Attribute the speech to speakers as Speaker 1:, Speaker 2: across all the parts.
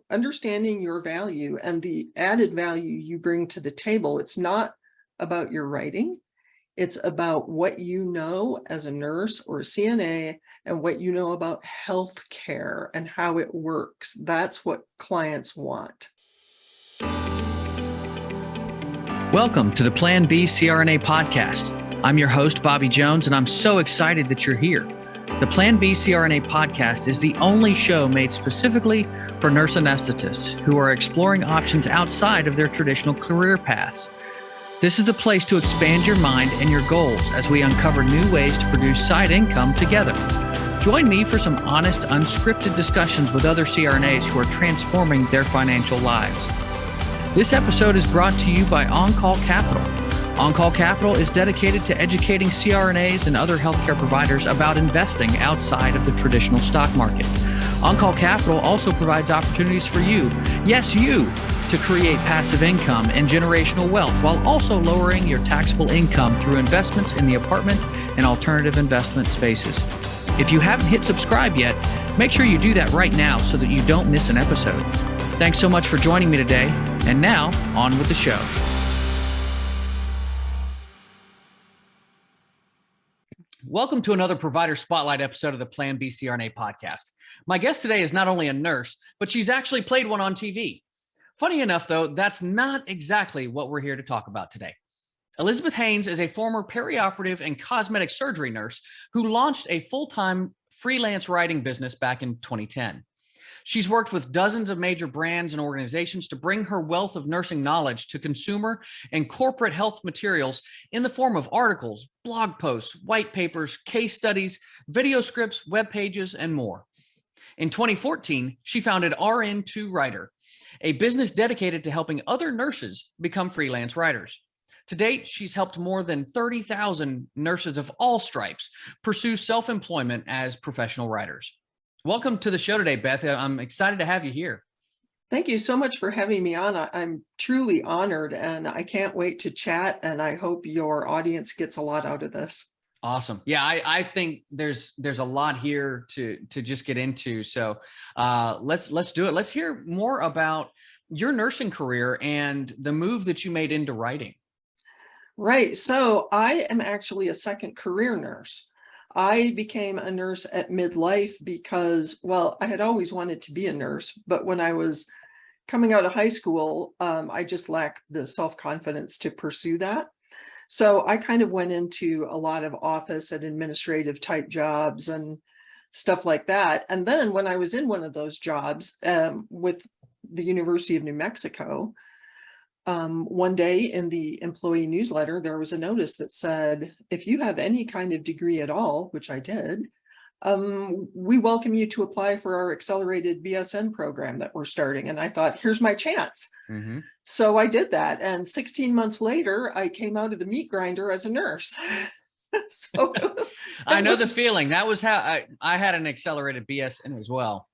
Speaker 1: understanding your value and the added value you bring to the table. It's not about your writing. It's about what you know as a nurse or a CNA and what you know about healthcare and how it works. That's what clients want.
Speaker 2: Welcome to the Plan B CRNA podcast. I'm your host, Bobby Jones, and I'm so excited that you're here. The Plan B CRNA podcast is the only show made specifically for nurse anesthetists who are exploring options outside of their traditional career paths. This is the place to expand your mind and your goals as we uncover new ways to produce side income together. Join me for some honest, unscripted discussions with other CRNAs who are transforming their financial lives. This episode is brought to you by On-Call Capital. On-Call Capital is dedicated to educating CRNAs and other healthcare providers about investing outside of the traditional stock market. On-Call Capital also provides opportunities for you, yes, you, to create passive income and generational wealth while also lowering your taxable income through investments in the apartment and alternative investment spaces. If you haven't hit subscribe yet, make sure you do that right now so that you don't miss an episode. Thanks so much for joining me today. And now, on with the show. Welcome to another Provider Spotlight episode of the Plan B CRNA podcast. My guest today is not only a nurse, but she's actually played one on TV. Funny enough, though, that's not exactly what we're here to talk about today. Elizebeth Hanes is a former perioperative and cosmetic surgery nurse who launched a full-time freelance writing business back in 2010. She's worked with dozens of major brands and organizations to bring her wealth of nursing knowledge to consumer and corporate health materials in the form of articles, blog posts, white papers, case studies, video scripts, web pages, and more. In 2014, she founded RN2Writer, a business dedicated to helping other nurses become freelance writers. To date, she's helped more than 30,000 nurses of all stripes pursue self-employment as professional writers. Welcome to the show today, Beth. I'm excited to have you here.
Speaker 1: Thank you so much for having me on. I'm truly honored and I can't wait to chat, and I hope your audience gets a lot out of this.
Speaker 2: Awesome. Yeah, I think there's a lot here to just get into. So let's do it. Let's hear more about your nursing career and the move that you made into writing.
Speaker 1: Right. So I am actually a second career nurse. I became a nurse at midlife because, well, I had always wanted to be a nurse, but when I was coming out of high school, I just lacked the self-confidence to pursue that. So I kind of went into a lot of office and administrative type jobs and stuff like that. And then when I was in one of those jobs with the University of New Mexico, one day in the employee newsletter, there was a notice that said, if you have any kind of degree at all, which I did, we welcome you to apply for our accelerated BSN program that we're starting. And I thought, here's my chance. Mm-hmm. So I did that. And 16 months later, I came out of the meat grinder as a nurse. So
Speaker 2: I know the feeling. That was how I had an accelerated BSN as well.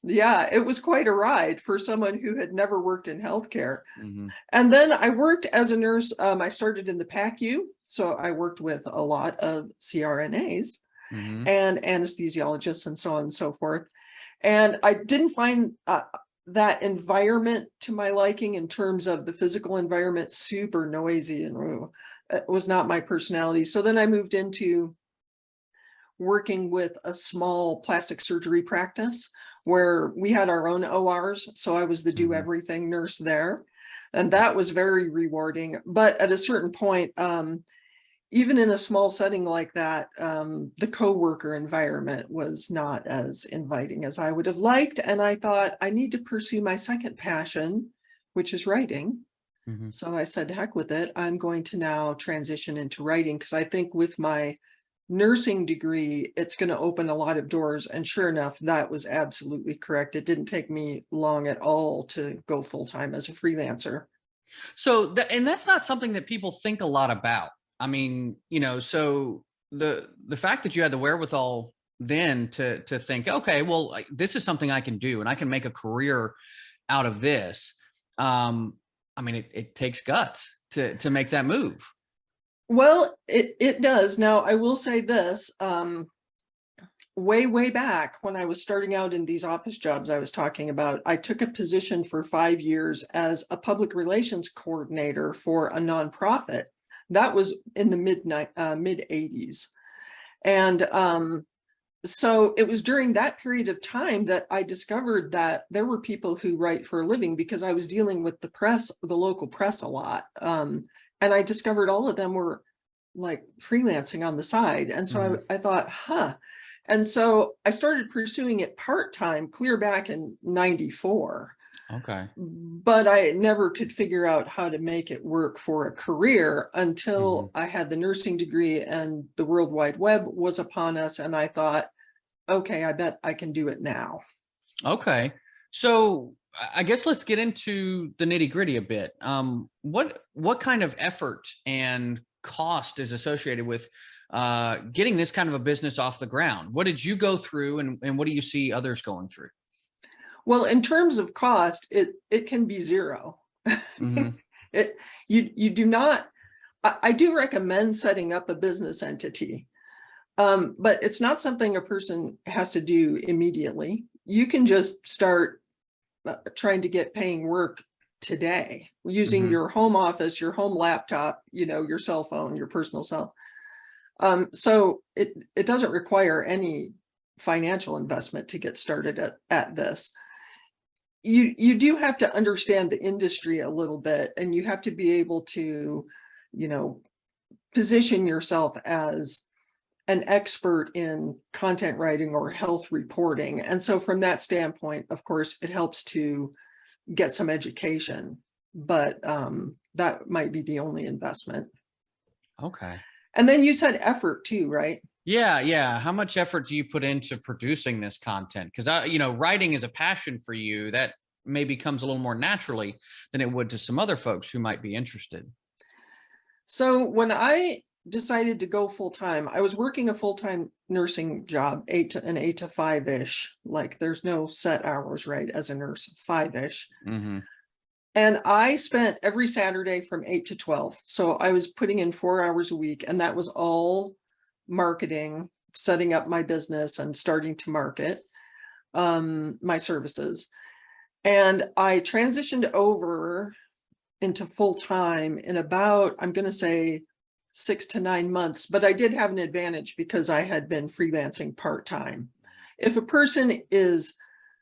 Speaker 1: Yeah, it was quite a ride for someone who had never worked in healthcare. Mm-hmm. And then I worked as a nurse. I started in the PACU. So I worked with a lot of CRNAs mm-hmm. and anesthesiologists and so on and so forth. And I didn't find that environment to my liking in terms of the physical environment, super noisy and it was not my personality. So then I moved into working with a small plastic surgery practice where we had our own ORs. So I was the do everything nurse there. And that was very rewarding. But at a certain point, even in a small setting like that, the coworker environment was not as inviting as I would have liked. And I thought I need to pursue my second passion, which is writing. Mm-hmm. So I said, heck with it. I'm going to now transition into writing because I think with my nursing degree, it's going to open a lot of doors. And sure enough, that was absolutely correct. It didn't take me long at all to go full-time as a freelancer.
Speaker 2: So, and that's not something that people think a lot about. I mean, so the fact that you had the wherewithal then to think, okay, well, this is something I can do and I can make a career out of this. I mean, it takes guts to make that move.
Speaker 1: Well, it does. Now, I will say this. way back when I was starting out in these office jobs I was talking about, I took a position for 5 years as a public relations coordinator for a nonprofit. That was in the mid 80s. And so it was during that period of time that I discovered that there were people who write for a living, because I was dealing with the press, the local press a lot. And I discovered all of them were like freelancing on the side. And so I thought, huh. And so I started pursuing it part-time clear back in 94.
Speaker 2: Okay.
Speaker 1: But I never could figure out how to make it work for a career until I had the nursing degree and the World Wide Web was upon us. And I thought, okay, I bet I can do it now.
Speaker 2: Okay. So I guess let's get into the nitty-gritty a bit. What kind of effort and cost is associated with getting this kind of a business off the ground? What did you go through, and what do you see others going through?
Speaker 1: Well, in terms of cost, it can be zero. You do not. I do recommend setting up a business entity, but it's not something a person has to do immediately. You can just start trying to get paying work today using your home office, your home laptop, your cell phone, your personal cell. So it doesn't require any financial investment to get started at this. You do have to understand the industry a little bit, and you have to be able to, position yourself as an expert in content writing or health reporting. And so from that standpoint, of course, it helps to get some education, but that might be the only investment.
Speaker 2: Okay.
Speaker 1: And then you said effort too, right?
Speaker 2: Yeah. How much effort do you put into producing this content? Because writing is a passion for you that maybe comes a little more naturally than it would to some other folks who might be interested.
Speaker 1: So when I decided to go full time, I was working a full-time nursing job, 8 to 5-ish. Like there's no set hours, right? As a nurse, 5-ish. And I spent every Saturday from 8 to 12. So I was putting in 4 hours a week, and that was all marketing, setting up my business and starting to market my services. And I transitioned over into full-time in about, I'm going to say 6 to 9 months, but I did have an advantage because I had been freelancing part-time. If a person is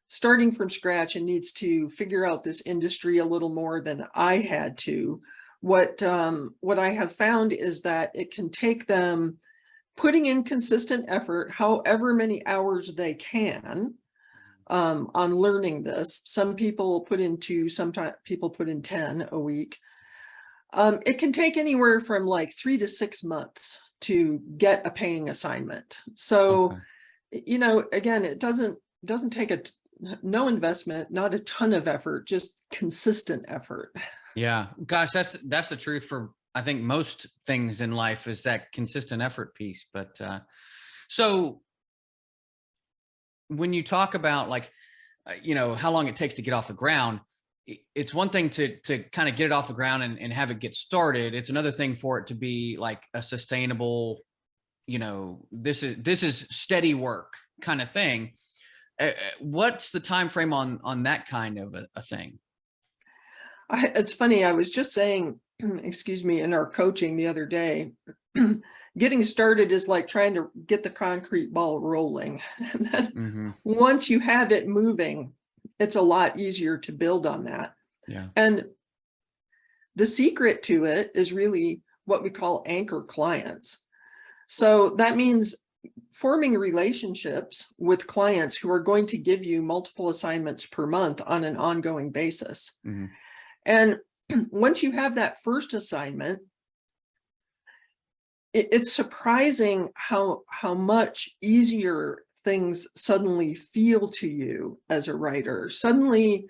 Speaker 1: starting from scratch and needs to figure out this industry a little more than I had to, what I have found is that it can take them putting in consistent effort, however many hours they can, on learning this. Some people put in 2, sometimes people put in 10 a week. It can take anywhere from like 3 to 6 months to get a paying assignment. So, again, it doesn't take no investment, not a ton of effort, just consistent effort.
Speaker 2: Yeah, gosh, that's the truth for, I think, most things in life, is that consistent effort piece. But so when you talk about how long it takes to get off the ground, it's one thing to kind of get it off the ground and have it get started. It's another thing for it to be like a sustainable, this is steady work kind of thing. What's the time frame on that kind of a thing?
Speaker 1: It's funny, I was just saying, excuse me, in our coaching the other day, getting started is like trying to get the concrete ball rolling. And then once you have it moving, it's a lot easier to build on that.
Speaker 2: Yeah.
Speaker 1: And the secret to it is really what we call anchor clients. So that means forming relationships with clients who are going to give you multiple assignments per month on an ongoing basis. And once you have that first assignment, it's surprising how much easier things suddenly feel to you as a writer. Suddenly,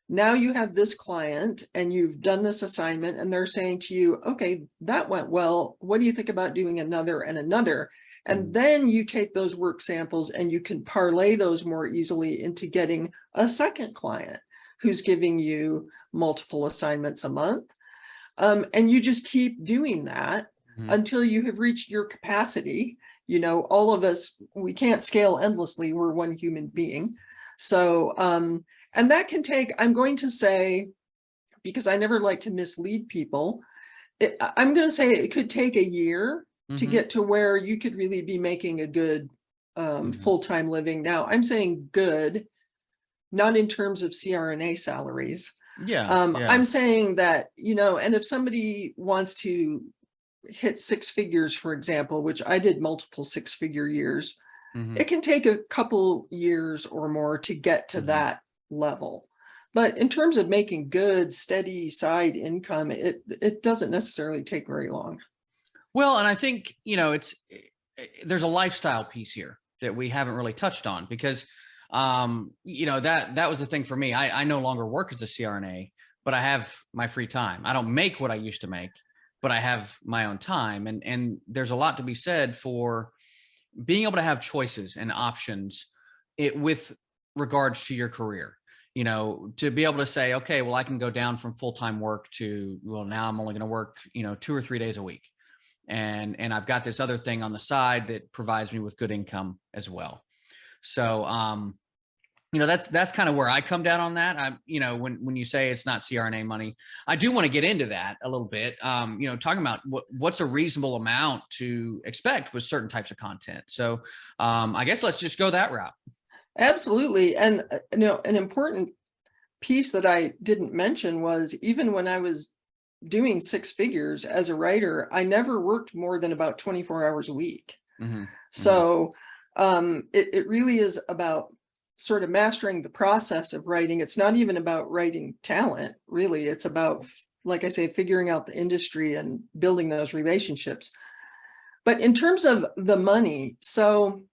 Speaker 1: now you have this client and you've done this assignment, and they're saying to you, okay, that went well. What do you think about doing another and another? And then you take those work samples and you can parlay those more easily into getting a second client who's giving you multiple assignments a month. And you just keep doing that until you have reached your capacity all of us, we can't scale endlessly. We're one human being. So, and that can take, I'm going to say, because I never like to mislead people, I'm going to say it could take a year to get to where you could really be making a good full-time living. Now, I'm saying good, not in terms of CRNA salaries.
Speaker 2: Yeah.
Speaker 1: I'm saying that, and if somebody wants to hit six figures, for example, which I did multiple six-figure years, it can take a couple years or more to get to that level. But in terms of making good, steady side income, it doesn't necessarily take very long.
Speaker 2: Well, and I think, there's a lifestyle piece here that we haven't really touched on, because, that was the thing for me. I no longer work as a CRNA, but I have my free time. I don't make what I used to make, but I have my own time. And there's a lot to be said for being able to have choices and options with regards to your career. To be able to say, okay, well, I can go down from full-time work to, well, now I'm only going to work, 2 or 3 days a week. And I've got this other thing on the side that provides me with good income as well. So, that's kind of where I come down on that. When you say it's not CRNA money, I do want to get into that a little bit. Talking about what's a reasonable amount to expect with certain types of content. So, I guess let's just go that route.
Speaker 1: Absolutely. And, an important piece that I didn't mention was, even when I was doing six figures as a writer, I never worked more than about 24 hours a week. So it really is about sort of mastering the process of writing. It's not even about writing talent, really. It's about, like I say, figuring out the industry and building those relationships. But in terms of the money, so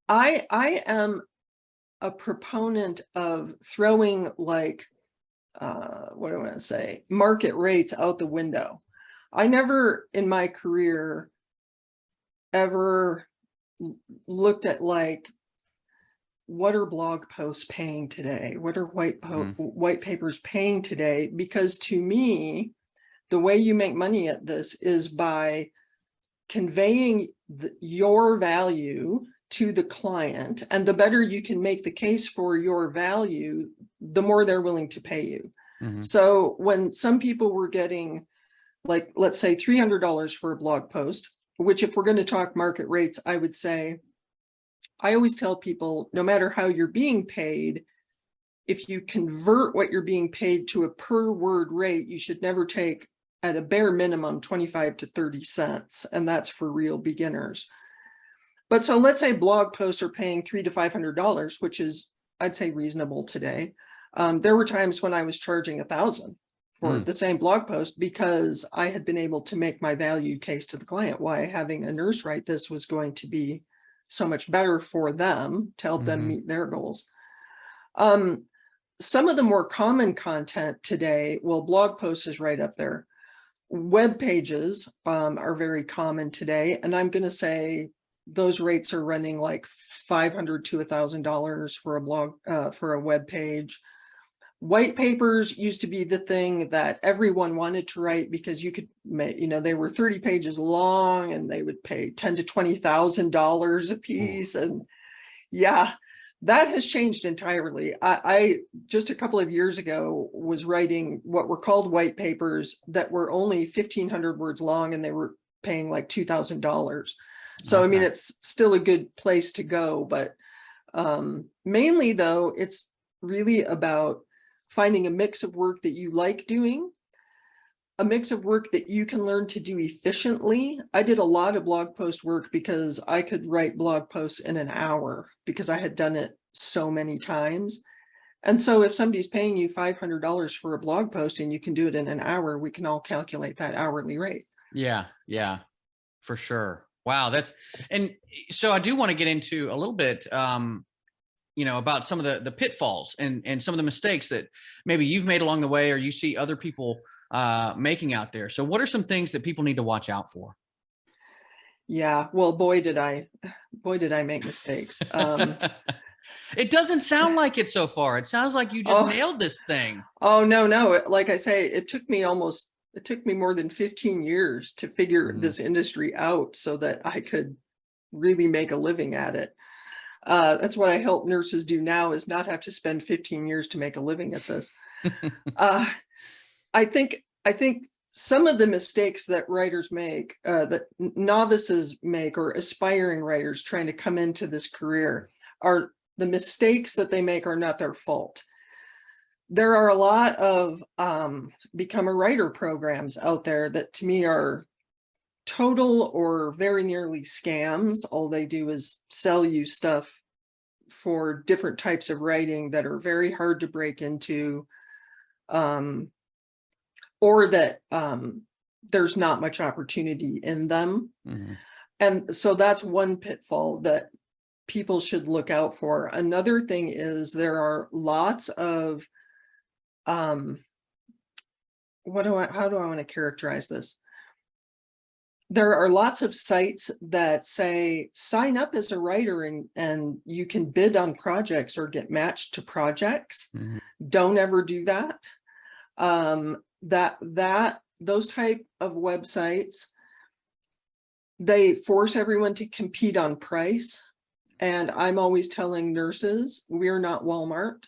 Speaker 1: I am a proponent of throwing, like, what do I want to say, market rates out the window. I never in my career ever looked at, like, what are blog posts paying today? What are white papers paying today? Because to me, the way you make money at this is by conveying your value to the client, and the better you can make the case for your value, the more they're willing to pay you. So when some people were getting, like, let's say $300 for a blog post, which, if we're going to talk market rates, I would say, I always tell people, no matter how you're being paid, if you convert what you're being paid to a per word rate, you should never take, at a bare minimum, 25 to 30 cents. And that's for real beginners. But so let's say blog posts are paying $300 to $500, which is, I'd say, reasonable today. There were times when I was charging $1,000 for the same blog post, because I had been able to make my value case to the client why having a nurse write this was going to be so much better for them, to help them meet their goals. Some of the more common content today, well, blog posts is right up there. Web pages are very common today, and I'm going to say those rates are running like $500 to $1,000 for a blog, for a web page. White papers used to be the thing that everyone wanted to write, because you could make, they were 30 pages long and they would pay $10,000 to $20,000 a piece. And yeah, that has changed entirely. I just a couple of years ago was writing what were called white papers that were only 1,500 words long, and they were paying like $2,000. So, I mean, it's still a good place to go, but mainly though, it's really about finding a mix of work that you like doing, a mix of work that you can learn to do efficiently. I did a lot of blog post work because I could write blog posts in an hour, because I had done it so many times. And so if somebody's paying you $500 for a blog post and you can do it in an hour, we can all calculate that hourly rate.
Speaker 2: Yeah, for sure. Wow, and so I do want to get into a little bit, about some of the pitfalls and some of the mistakes that maybe you've made along the way, or you see other people making out there. So what are some things that people need to watch out for?
Speaker 1: Yeah, well, boy, did I make mistakes.
Speaker 2: It doesn't sound like it so far. It sounds like you just nailed this thing.
Speaker 1: Oh, no. Like I say, it took me almost it took me more than 15 years to figure this industry out so that I could really make a living at it. That's what I help nurses do now, is not have to spend 15 years to make a living at this. I think some of the mistakes that writers make, that novices make, or aspiring writers trying to come into this career, are the mistakes that they make are not their fault. There are a lot of become a writer programs out there that to me are total or very nearly scams. All they do is sell you stuff for different types of writing that are very hard to break into, or that there's not much opportunity in them. And so that's one pitfall that people should look out for. Another thing is there are lots of, how do I want to characterize this? There are lots of sites that say, sign up as a writer and you can bid on projects or get matched to projects. Don't ever do that. Those type of websites, they force everyone to compete on price. And I'm always telling nurses, we're not Walmart.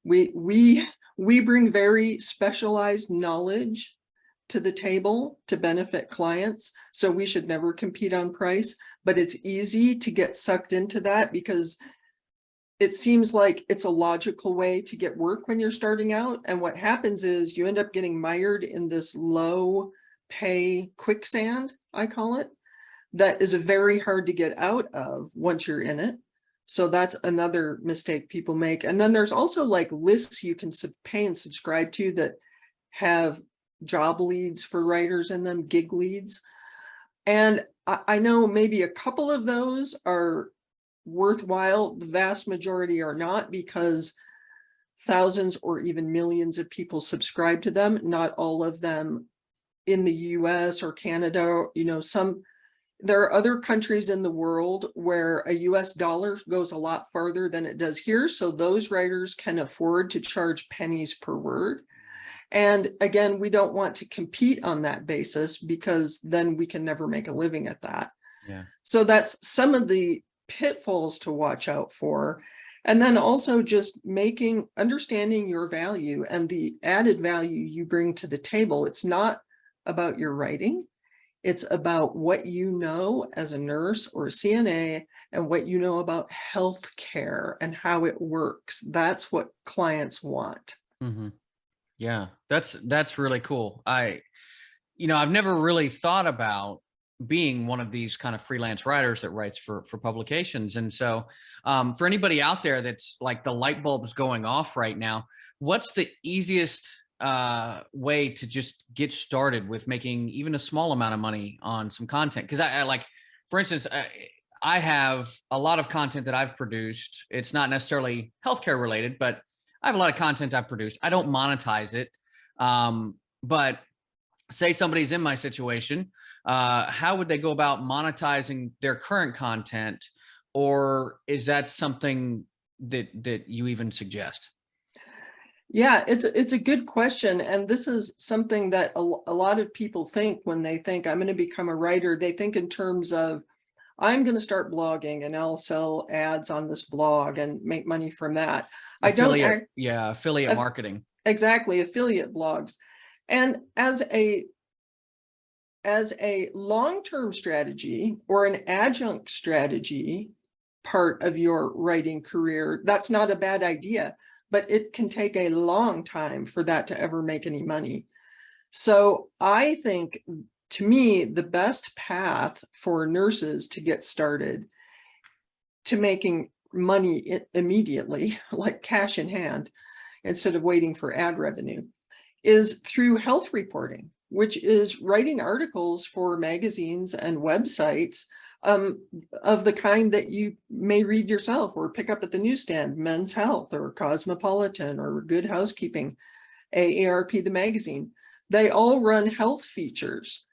Speaker 1: We bring very specialized knowledge to the table to benefit clients. So we should never compete on price, but it's easy to get sucked into that because it seems like it's a logical way to get work when you're starting out. And what happens is you end up getting mired in this low pay quicksand, I call it, that is very hard to get out of once you're in it. So that's another mistake people make. And then there's also like lists you can pay and subscribe to that have job leads for writers in them, gig leads. And I know maybe a couple of those are worthwhile. The vast majority are not, because thousands or even millions of people subscribe to them. Not all of them in the US or Canada, there are other countries in the world where a US dollar goes a lot farther than it does here. So those writers can afford to charge pennies per word. And again, we don't want to compete on that basis, because then we can never make a living at that. So that's some of the pitfalls to watch out for. And then also just understanding your value and the added value you bring to the table. It's not about your writing. It's about what you know as a nurse or a CNA and what you know about healthcare and how it works. That's what clients want.
Speaker 2: Yeah, that's really cool. I've never really thought about being one of these kind of freelance writers that writes for publications. And so for anybody out there that's like, the light bulb's going off right now, what's the easiest way to just get started with making even a small amount of money on some content? Because I like, for instance, I have a lot of content that I've produced. It's not necessarily healthcare related, but I have a lot of content I've produced. I don't monetize it. But say somebody's in my situation, how would they go about monetizing their current content? Or is that something that you even suggest?
Speaker 1: Yeah, it's a good question. And this is something that a lot of people think when they think I'm going to become a writer. They think in terms of, I'm going to start blogging and I'll sell ads on this blog and make money from that.
Speaker 2: Affiliate marketing.
Speaker 1: Exactly, affiliate blogs. And as a long-term strategy or an adjunct strategy part of your writing career, that's not a bad idea, but it can take a long time for that to ever make any money. So I think, to me, the best path for nurses to get started to making money immediately, like cash in hand, instead of waiting for ad revenue, is through health reporting, which is writing articles for magazines and websites of the kind that you may read yourself or pick up at the newsstand, Men's Health or Cosmopolitan or Good Housekeeping, AARP, the magazine. They all run health features.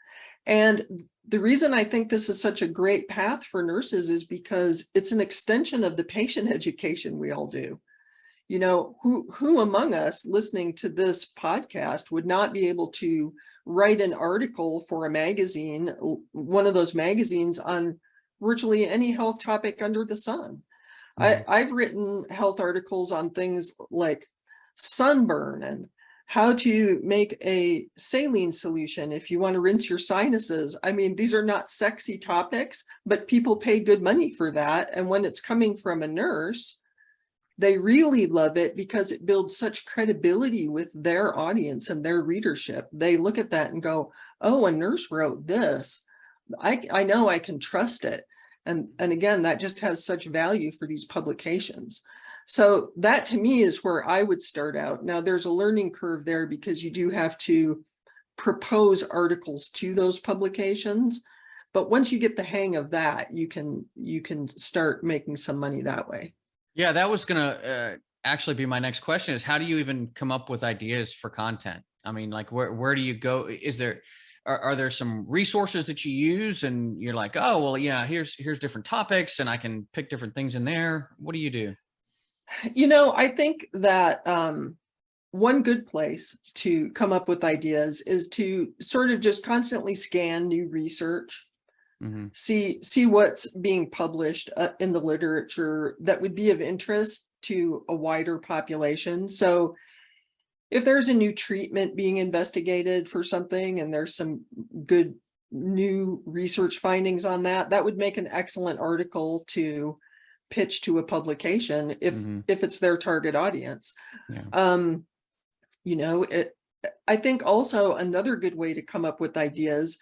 Speaker 1: And the reason I think this is such a great path for nurses is because it's an extension of the patient education we all do. who among us listening to this podcast would not be able to write an article for a magazine, one of those magazines, on virtually any health topic under the sun? I've written health articles on things like sunburn and how to make a saline solution if you want to rinse your sinuses. I mean, these are not sexy topics, but people pay good money for that. And when it's coming from a nurse, they really love it because it builds such credibility with their audience and their readership. They look at that and go, oh, a nurse wrote this. I know I can trust it. And again, that just has such value for these publications. So that to me is where I would start out. Now there's a learning curve there because you do have to propose articles to those publications. But once you get the hang of that, you can start making some money that way.
Speaker 2: Yeah, that was going to actually be my next question, is how do you even come up with ideas for content? I mean, like where do you go? Are there some resources that you use and you're like, oh, well, yeah, here's different topics and I can pick different things in there? What do you do?
Speaker 1: I think that one good place to come up with ideas is to sort of just constantly scan new research, see what's being published in the literature that would be of interest to a wider population. So if there's a new treatment being investigated for something and there's some good new research findings on that, that would make an excellent article to pitch to a publication if it's their target audience. Yeah. I think also another good way to come up with ideas,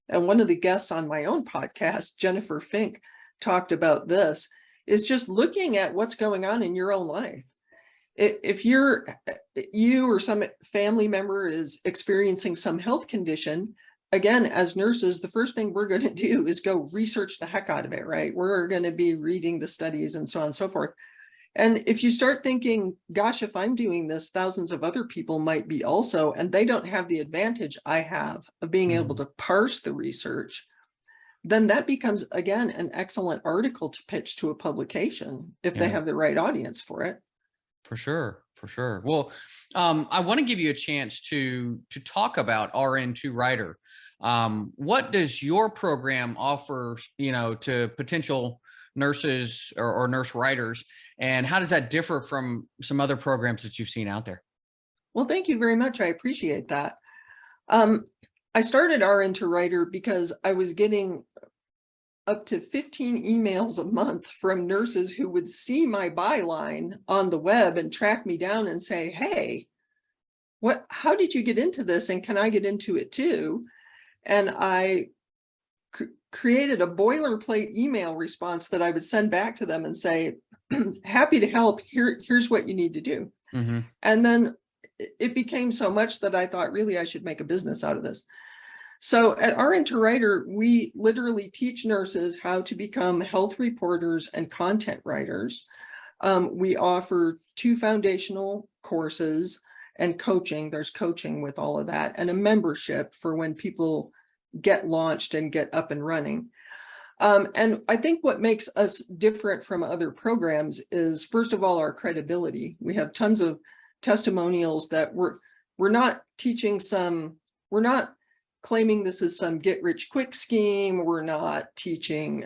Speaker 1: and one of the guests on my own podcast, Jennifer Fink, talked about this, is just looking at what's going on in your own life. If you or some family member is experiencing some health condition, again, as nurses, the first thing we're going to do is go research the heck out of it, right? We're going to be reading the studies and so on and so forth. And if you start thinking, gosh, if I'm doing this, thousands of other people might be also, and they don't have the advantage I have of being able to parse the research, then that becomes, again, an excellent article to pitch to a publication if they have the right audience for it.
Speaker 2: For sure. Well, I want to give you a chance to talk about RN2Writer. What does your program offer, to potential nurses or nurse writers, and how does that differ from some other programs that you've seen out there?
Speaker 1: Well, thank you very much. I appreciate that. I started RN2Writer because I was getting up to 15 emails a month from nurses who would see my byline on the web and track me down and say, hey, how did you get into this? And can I get into it too? And I created a boilerplate email response that I would send back to them and say, happy to help. Here's what you need to do. And then it became so much that I thought, really, I should make a business out of this. So at RN2Writer, we literally teach nurses how to become health reporters and content writers. We offer 2 foundational courses and coaching. There's coaching with all of that, and a membership for when people get launched and get up and running. And I think what makes us different from other programs is, first of all, our credibility. We have tons of testimonials that we're not teaching we're not claiming this is some get rich quick scheme. We're not teaching,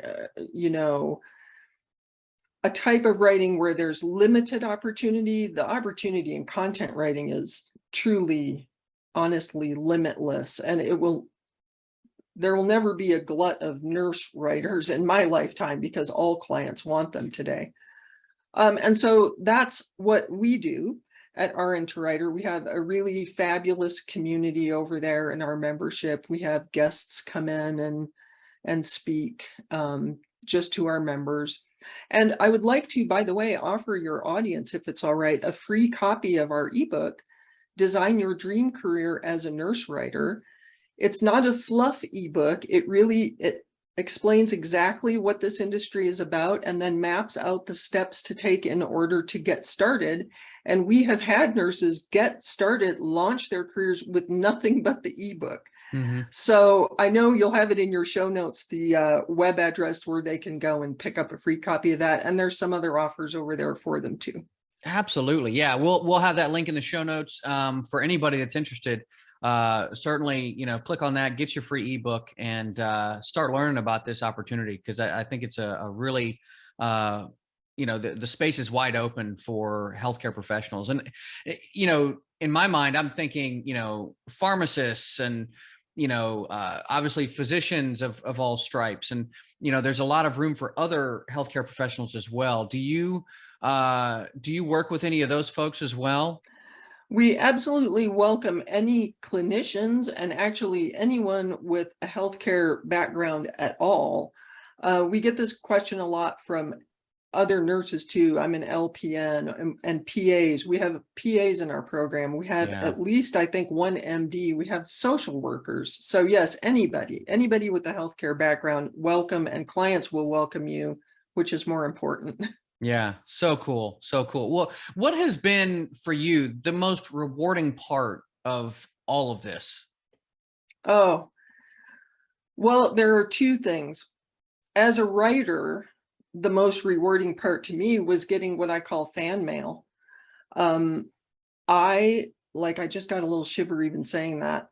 Speaker 1: a type of writing where there's limited opportunity. The opportunity in content writing is truly, honestly limitless, and there will never be a glut of nurse writers in my lifetime because all clients want them today. And so that's what we do at RN2Writer. We have a really fabulous community over there in our membership. We have guests come in and speak just to our members. And I would like to, by the way, offer your audience, if it's all right, a free copy of our ebook, Design Your Dream Career as a Nurse Writer. It's not a fluff ebook. It explains exactly what this industry is about and then maps out the steps to take in order to get started. And we have had nurses get started, launch their careers with nothing but the ebook. So I know you'll have it in your show notes, the web address where they can go and pick up a free copy of that. And there's some other offers over there for them too.
Speaker 2: Absolutely. Yeah. We'll have that link in the show notes for anybody that's interested. Certainly, click on that, get your free ebook, and start learning about this opportunity, because I think it's a really, the space is wide open for healthcare professionals. And, in my mind, I'm thinking, pharmacists and, obviously physicians of all stripes. And, there's a lot of room for other healthcare professionals as well. Do you work with any of those folks as well?
Speaker 1: We absolutely welcome any clinicians and actually anyone with a healthcare background at all. We get this question a lot from other nurses too. I'm an LPN and PAs. We have PAs in our program. We have at least, I think, one MD. We have social workers. So yes, anybody with a healthcare background, welcome, and clients will welcome you, which is more important.
Speaker 2: Yeah. So cool. So cool. Well, what has been for you the most rewarding part of all of this?
Speaker 1: Oh, well, there are two things. As a writer, the most rewarding part to me was getting what I call fan mail. I just got a little shiver even saying that.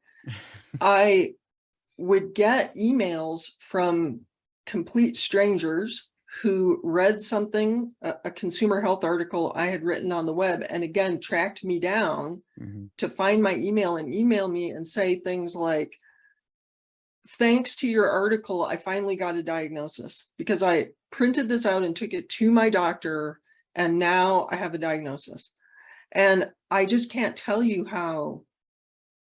Speaker 1: I would get emails from complete strangers who read something, a consumer health article I had written on the web, and again, tracked me down to find my email and email me and say things like, thanks to your article, I finally got a diagnosis because I printed this out and took it to my doctor, and now I have a diagnosis. And I just can't tell you how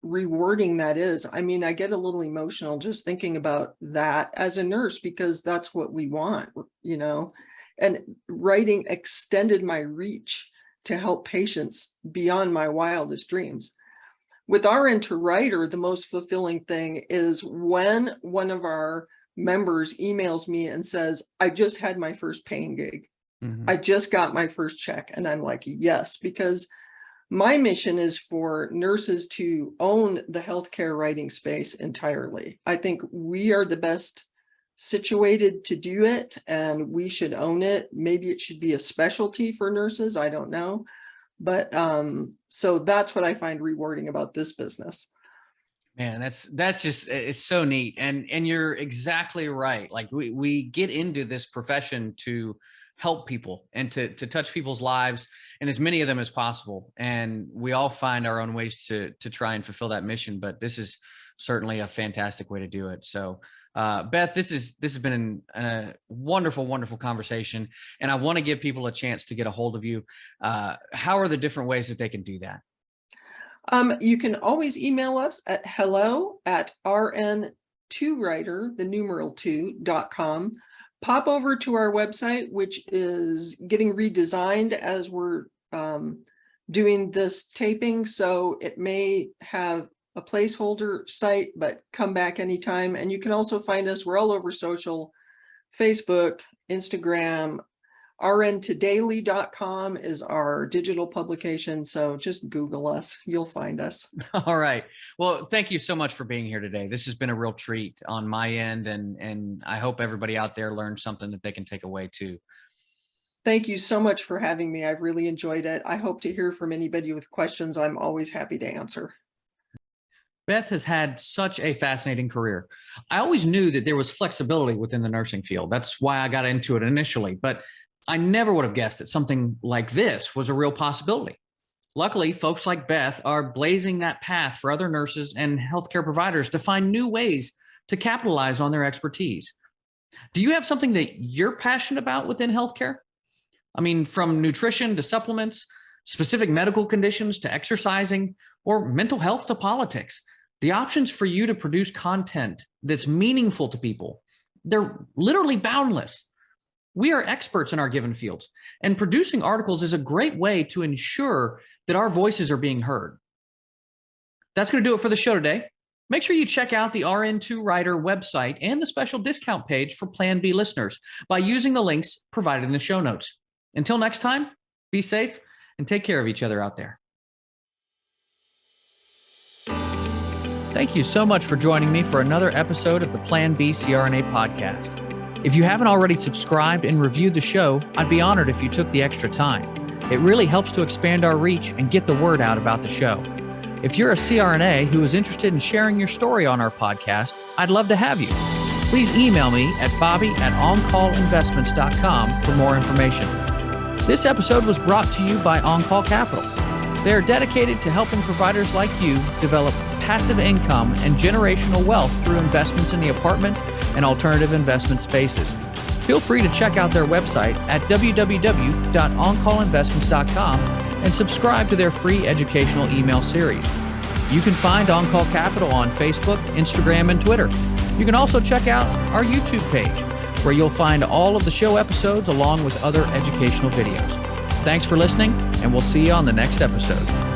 Speaker 1: rewarding that is. I mean, I get a little emotional just thinking about that as a nurse, because that's what we want, and writing extended my reach to help patients beyond my wildest dreams. With RN2Writer, the most fulfilling thing is when one of our members emails me and says, I just had my first paying gig. I just got my first check. And I'm like, yes, because my mission is for nurses to own the healthcare writing space entirely. I think we are the best situated to do it, and we should own it. Maybe it should be a specialty for nurses. I don't know. But so that's what I find rewarding about this business.
Speaker 2: Man, that's just, it's so neat. And you're exactly right. Like we get into this profession to help people and to touch people's lives, and as many of them as possible. And we all find our own ways to try and fulfill that mission. But this is certainly a fantastic way to do it. So Beth, this has been a wonderful, wonderful conversation. And I want to give people a chance to get a hold of you. How are the different ways that they can do that?
Speaker 1: You can always email us at hello@rn2writer, the numeral 2.com. Pop over to our website, which is getting redesigned as we're doing this taping. So it may have a placeholder site, but come back anytime. And you can also find us, we're all over social, Facebook, Instagram. RN2daily.com is our digital publication. So just Google us, you'll find us.
Speaker 2: All right. Well, thank you so much for being here today. This has been a real treat on my end, and I hope everybody out there learned something that they can take away too.
Speaker 1: Thank you so much for having me. I've really enjoyed it. I hope to hear from anybody with questions. I'm always happy to answer.
Speaker 2: Beth has had such a fascinating career. I always knew that there was flexibility within the nursing field. That's why I got into it initially, but I never would have guessed that something like this was a real possibility. Luckily, folks like Beth are blazing that path for other nurses and healthcare providers to find new ways to capitalize on their expertise. Do you have something that you're passionate about within healthcare? I mean, from nutrition to supplements, specific medical conditions to exercising, or mental health to politics. The options for you to produce content that's meaningful to people, they're literally boundless. We are experts in our given fields, and producing articles is a great way to ensure that our voices are being heard. That's going to do it for the show today. Make sure you check out the RN2Writer website and the special discount page for Plan B listeners by using the links provided in the show notes. Until next time, be safe and take care of each other out there. Thank you so much for joining me for another episode of the Plan B CRNA podcast. If you haven't already subscribed and reviewed the show, I'd be honored if you took the extra time. It really helps to expand our reach and get the word out about the show. If you're a CRNA who is interested in sharing your story on our podcast, I'd love to have you. Please email me at bobby@oncallinvestments.com for more information. This episode was brought to you by On-Call Capital. They are dedicated to helping providers like you develop passive income and generational wealth through investments in the apartment and alternative investment spaces. Feel free to check out their website at www.oncallinvestments.com and subscribe to their free educational email series. You can find On-Call Capital on Facebook, Instagram, and Twitter. You can also check out our YouTube page, where you'll find all of the show episodes along with other educational videos. Thanks for listening, and we'll see you on the next episode.